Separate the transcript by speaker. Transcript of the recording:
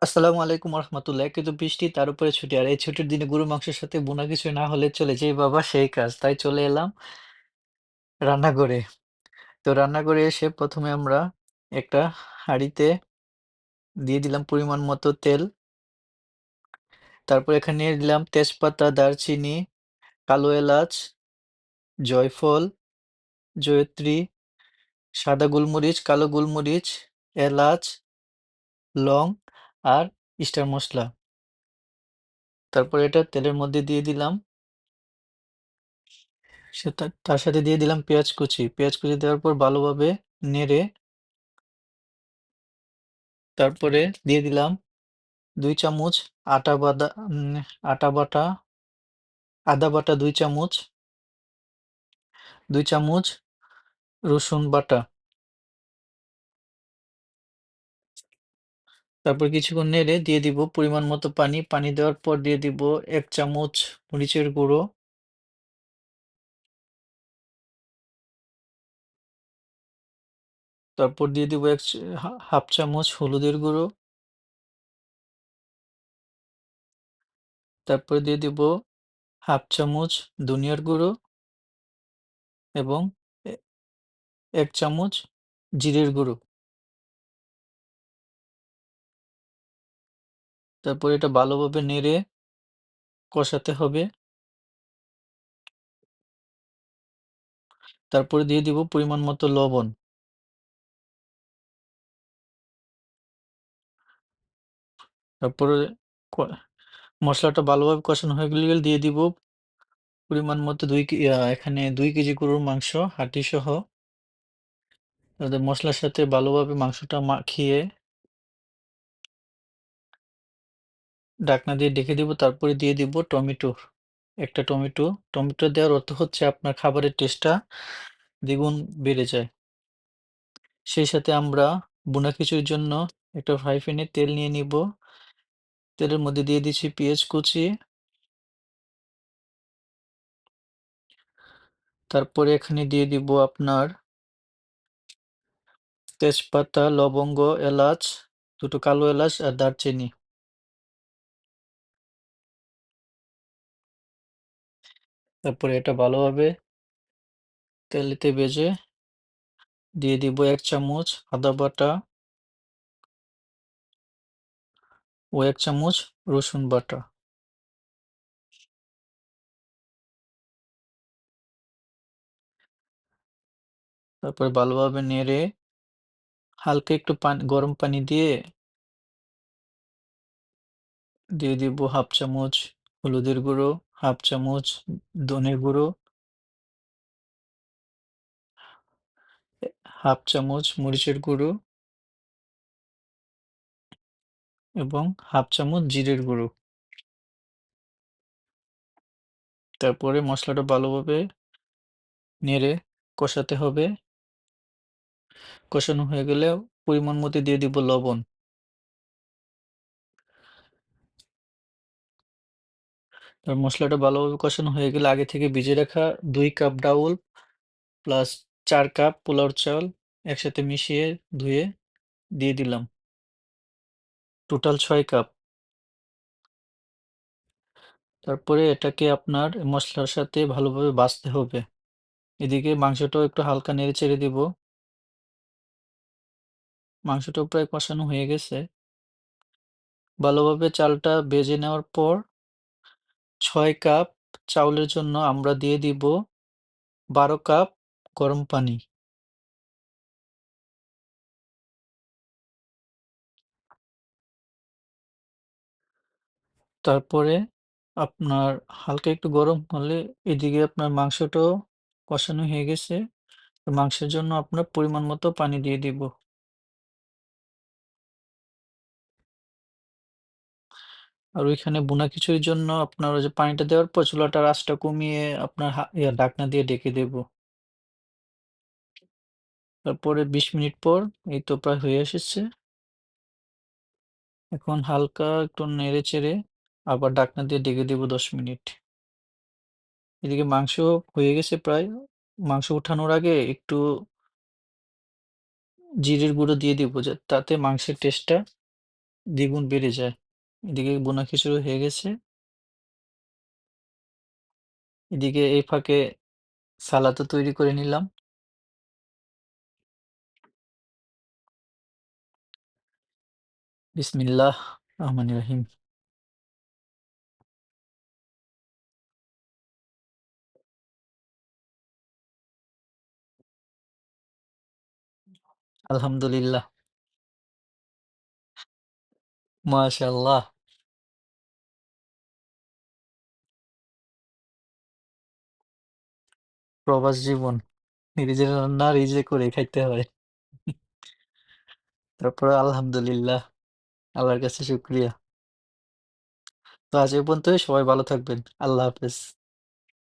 Speaker 1: আসসালামু আলাইকুম রহমতুল্লাহ। একে তো বৃষ্টি তার উপরে ছুটি। আর এই ছুটির দিনে গরুর মাংসের সাথে ভুনা কিছু না হলে চলে যেই বাবা সেই কাজ। তাই চলে এলাম রান্নাঘরে। তো রান্নাঘরে এসে ১ম এ আমরা একটা হাঁড়িতে দিয়ে দিলাম পরিমাণ মতো তেল। তারপর এখানে দিলাম তেজপাতা, দারচিনি, কালো এলাচ, জয়ফল, জয়িত্রী, সাদা গোলমরিচ, কালো গোলমরিচ, এলাচ, লং আর স্টার মসলা। তারপর এটা তেলের মধ্যে দিয়ে দিলাম। তার সাথে দিয়ে দিলাম পেঁয়াজ কুচি। পেঁয়াজ কুচি দেওয়ার পর ভালোভাবে নেড়ে তারপরে দিয়ে দিলাম ২ চামচ আটা বাদা আটা বাটা, আদা বাটা ২ চামচ, ২ চামচ রসুন বাটা। তারপর কিছুক্ষণ নেড়ে দিয়ে দিব পরিমাণ মতো পানি। পানি দেওয়ার পর দিয়ে দিব ১ চামচ মরিচের গুঁড়ো, তারপর দিয়ে দিব ১ চামচ হলুদের গুঁড়ো, তারপরে দিয়ে দিব ১/২ চামচ ধনিয়ার গুঁড়ো এবং এ ১ চামচ জিরের গুঁড়ো। তারপর এটা ভালোভাবে নেড়ে কষাতে হবে। তারপরে দিয়ে দিব পরিমাণ মতো লবণ। তারপরে ক মসলাটা ভালোভাবে কষানো হয়ে গেলে দিয়ে দিব পরিমাণ মতো ২ এখানে ২ কেজি গরুর মাংস হাড্ডিসহ। তাতে মসলার সাথে ভালোভাবে মাংসটা মাখিয়ে ঢাকনা দিয়ে ঢেকে দিব। তারপরে দিয়ে দিব টমেটো। একটা টমেটো। টমেটো দেওয়ার অর্থ হচ্ছে আপনার খাবারের টেস্টটা দ্বিগুণ বেড়ে যায়। সেই সাথে আমরা ভুনা খিচুড়ির জন্য একটা ফ্রাই প্যানে তেল নিয়ে নিব। তেলের মধ্যে দিয়ে দিচ্ছি পেঁয়াজ কুচি। তারপরে এখানে দিয়ে দিব আপনার তেজপাতা, লবঙ্গ, এলাচ, ২ টো কালো এলাচ আর দারচিনি। তারপরে এটা ভালোভাবে তেলেতে ভেজে দিয়ে দিব ১ চামচ আদা বাটা ও ১ চামচ রসুন বাটা। তারপরে ভালোভাবে নেড়ে হালকা একটু গরম পানি দিয়ে দিব ১/২ চামচ হলুদের গুঁড়ো, ১/২ চামচ ধনের গুঁড়ো, ১/২ চামচ মরিচের গুঁড়ো এবং ১/২ চামচ জিরের গুঁড়ো। তারপরে মসলাটা ভালোভাবে নেড়ে কষাতে হবে। কষানো হয়ে গেলে পরিমাণ মতো দিয়ে দিব লবণ। মসলাটা ভালোভাবে কষানো হয়ে গেলে আগে থেকে ভিজে রাখা ২ কাপ ডাউল প্লাস ৪ কাপ পোলাওর চাল একসাথে মিশিয়ে ধুয়ে দিয়ে দিলাম। Total ৬ cup. তারপরে এটাকে আপনার মসলার সাথে ভালোভাবে ভাজতে হবে। এদিকে মাংসটাও একটু হালকা নেড়েচেড়ে দিব। মাংসটাও প্রায় কষানো হয়ে গেছে। ভালোভাবে চালটা ভেজে নেওয়ার পর ৬ কাপ চাউলের জন্য আমরা দিয়ে দিব ১২ কাপ গরম পানি। তারপরে আপনার হালকা একটু গরম হলে এদিকে আপনার মাংসটাও কষানো হয়ে গেছে। তো মাংসের জন্য আপনার পরিমাণ মতো পানি দিয়ে দিব। আর ওইখানে ভুনা খিচুড়ির জন্য আপনার ওই যে পানিটা দেওয়ার পর চুলাটার আঁচটা কমিয়ে আপনার ঢাকনা দিয়ে ঢেকে দেব। তারপরে ২০ মিনিট পর এই তো প্রায় হয়ে এসেছে। এখন হালকা একটু নেড়েচেড়ে আবার ঢাকনা দিয়ে ঢেকে দেব ১০ মিনিট। এদিকে মাংস হয়ে গেছে প্রায়। মাংস উঠানোর আগে একটু জিরের গুঁড়ো দিয়ে দিব, তাতে মাংসের টেস্টটা দ্বিগুণ বেড়ে যায়। এদিকে বোনা খিচুড়ি হয়ে গেছে। এদিকে এই ফাঁকে সালাদও তৈরি করে নিলাম। বিসমিল্লাহ রহমানির রহিম। আলহামদুলিল্লাহ। মাশাআল্লাহ। প্রবাস জীবন। নিজের রান্না নিজে করে খাইতে হয়। তারপরে আলহামদুলিল্লাহ। আল্লাহর কাছে শুকরিয়া। তো আজ এ পর্যন্তই। সবাই ভালো থাকবেন। আল্লাহ হাফেজ।